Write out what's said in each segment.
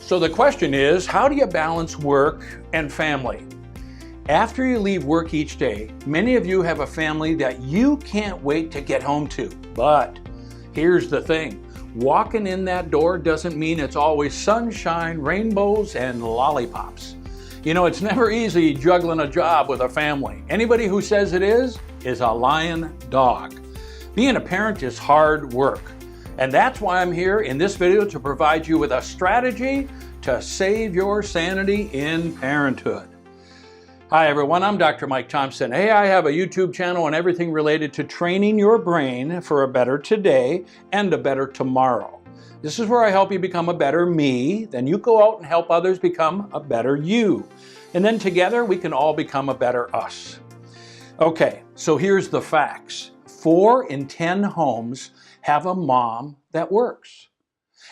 So the question is, how do you balance work and family? After you leave work each day, many of you have a family that you can't wait to get home to. But here's the thing, walking in that door doesn't mean it's always sunshine, rainbows, and lollipops. You know, it's never easy juggling a job with a family. Anybody who says it is a lying dog. Being a parent is hard work. And that's why I'm here in this video to provide you with a strategy to save your sanity in parenthood. Hi everyone, I'm Dr. Mike Thompson. Hey, I have a YouTube channel on everything related to training your brain for a better today and a better tomorrow. This is where I help you become a better me, then you go out and help others become a better you. And then together we can all become a better us. Okay, so here's the facts. 4 in 10 homes have a mom that works.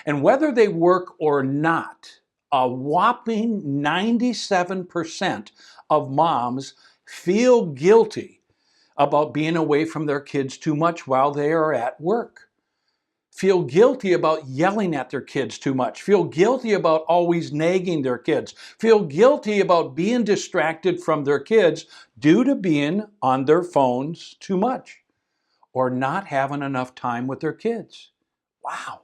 And whether they work or not, a whopping 97% of moms feel guilty about being away from their kids too much while they are at work. Feel guilty about yelling at their kids too much. Feel guilty about always nagging their kids. Feel guilty about being distracted from their kids due to being on their phones too much or not having enough time with their kids. Wow.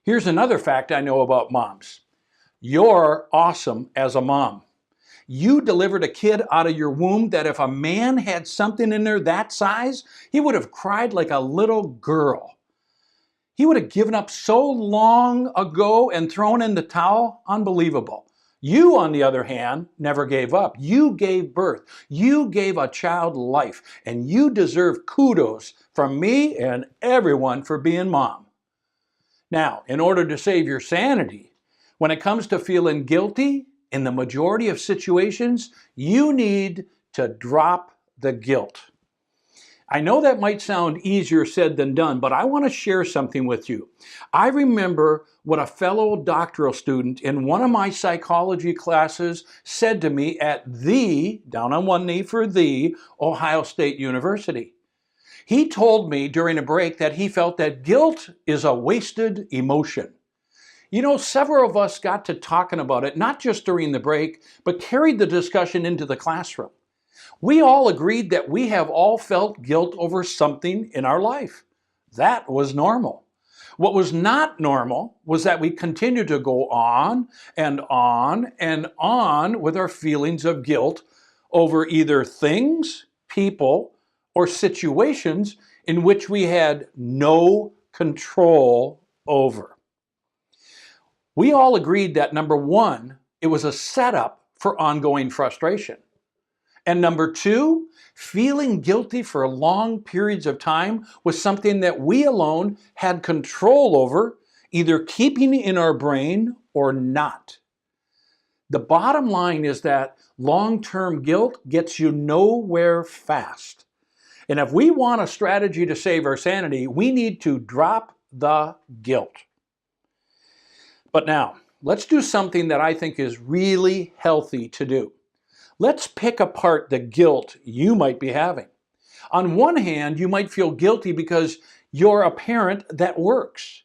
Here's another fact I know about moms. You're awesome as a mom. You delivered a kid out of your womb that if a man had something in there that size, he would have cried like a little girl. He would have given up so long ago and thrown in the towel. Unbelievable. You, on the other hand, never gave up. You gave birth. You gave a child life. And you deserve kudos from me and everyone for being mom. Now, in order to save your sanity, when it comes to feeling guilty, in the majority of situations, you need to drop the guilt. I know that might sound easier said than done, but I want to share something with you. I remember what a fellow doctoral student in one of my psychology classes said to me at the, down on one knee for the, Ohio State University. He told me during a break that he felt that guilt is a wasted emotion. You know, several of us got to talking about it, not just during the break, but carried the discussion into the classroom. We all agreed that we have all felt guilt over something in our life. That was normal. What was not normal was that we continued to go on and on and on with our feelings of guilt over either things, people, or situations in which we had no control over. We all agreed that number one, it was a setup for ongoing frustration. And number two, feeling guilty for long periods of time was something that we alone had control over, either keeping in our brain or not. The bottom line is that long-term guilt gets you nowhere fast. And if we want a strategy to save our sanity, we need to drop the guilt. But now, let's do something that I think is really healthy to do. Let's pick apart the guilt you might be having. On one hand, you might feel guilty because you're a parent that works.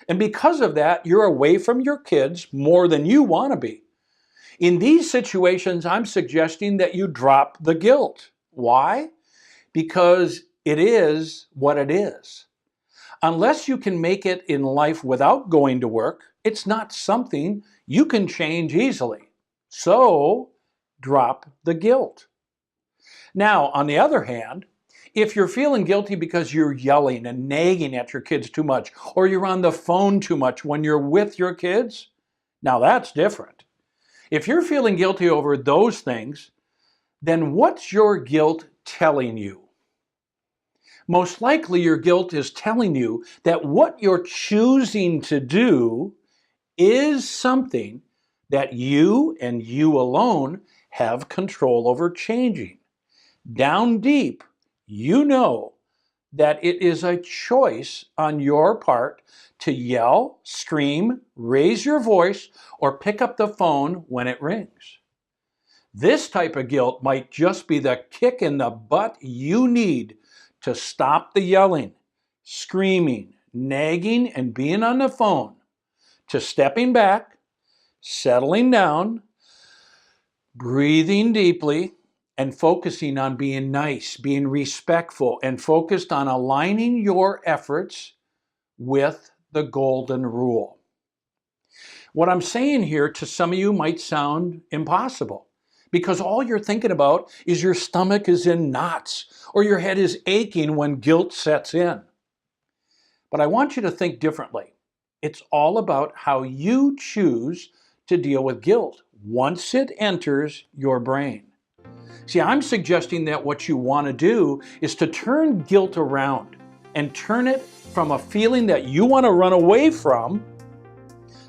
And because of that, you're away from your kids more than you want to be. In these situations, I'm suggesting that you drop the guilt. Why? Because it is what it is. Unless you can make it in life without going to work, it's not something you can change easily. So, drop the guilt. Now, on the other hand, if you're feeling guilty because you're yelling and nagging at your kids too much, or you're on the phone too much when you're with your kids, now that's different. If you're feeling guilty over those things, then what's your guilt telling you? Most likely your guilt is telling you that what you're choosing to do is something that you and you alone have control over changing. Down deep, you know that it is a choice on your part to yell, scream, raise your voice, or pick up the phone when it rings. This type of guilt might just be the kick in the butt you need to stop the yelling, screaming, nagging, and being on the phone, to stepping back, settling down, breathing deeply, and focusing on being nice, being respectful, and focused on aligning your efforts with the golden rule. What I'm saying here to some of you might sound impossible because all you're thinking about is your stomach is in knots or your head is aching when guilt sets in. But I want you to think differently. It's all about how you choose to deal with guilt once it enters your brain. See, I'm suggesting that what you want to do is to turn guilt around and turn it from a feeling that you want to run away from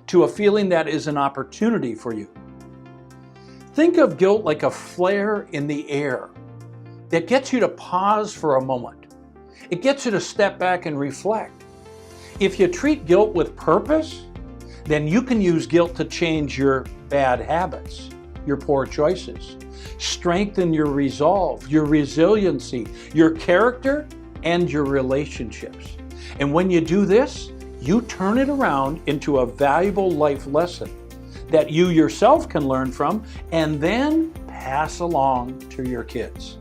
to a feeling that is an opportunity for you. Think of guilt like a flare in the air that gets you to pause for a moment. It gets you to step back and reflect. If you treat guilt with purpose, then you can use guilt to change your bad habits, your poor choices, strengthen your resolve, your resiliency, your character, and your relationships. And when you do this, you turn it around into a valuable life lesson that you yourself can learn from and then pass along to your kids.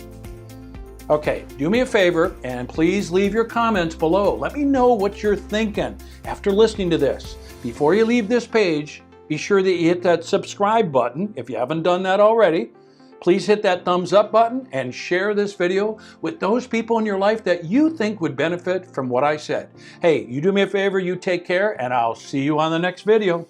Okay, do me a favor and please leave your comments below. Let me know what you're thinking after listening to this. Before you leave this page, be sure that you hit that subscribe button if you haven't done that already. Please hit that thumbs up button and share this video with those people in your life that you think would benefit from what I said. Hey, you do me a favor, you take care, and I'll see you on the next video.